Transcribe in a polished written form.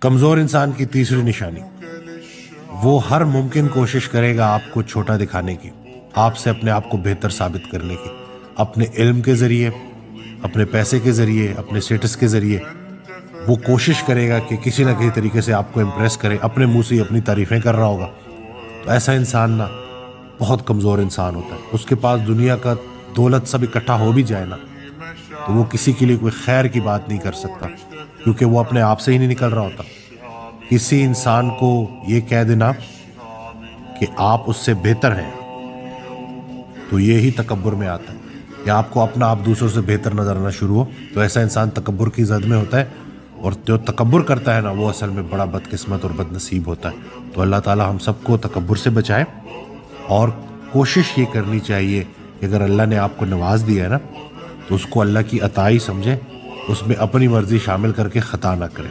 कमजोर इंसान की तीसरी निशानी, वो हर मुमकिन कोशिश करेगा आपको छोटा दिखाने की, आपसे अपने आप को बेहतर साबित करने की, अपने इल्म के जरिए, अपने पैसे के जरिए, अपने स्टेटस के जरिए वो कोशिश करेगा कि किसी ना किसी तरीके से आपको इम्प्रेस करे, अपने मुंह से अपनी तारीफें कर रहा होगा। तो ऐसा इंसान ना बहुत कमज़ोर इंसान होता है। उसके पास दुनिया का दौलत सब इकट्ठा हो भी जाए ना, तो वो किसी के लिए कोई खैर की बात नहीं कर सकता, क्योंकि वो अपने आप से ही नहीं निकल रहा होता। किसी इंसान को ये कह देना कि आप उससे बेहतर हैं, तो ये ही तकब्बुर में आता है कि आपको अपना आप दूसरों से बेहतर नजर आना शुरू हो। तो ऐसा इंसान तकब्बुर की जद में होता है, और जो तकब्बुर करता है ना, वो असल में बड़ा बदकिस्मत और बदनसीब होता है। तो अल्लाह ताला हम सबको तकब्बुर से बचाए, और कोशिश ये करनी चाहिए कि अगर अल्लाह ने आपको नवाज दिया है ना, तो उसको अल्लाह की अताई समझे, उसमें अपनी मर्जी शामिल करके ख़ता ना करें।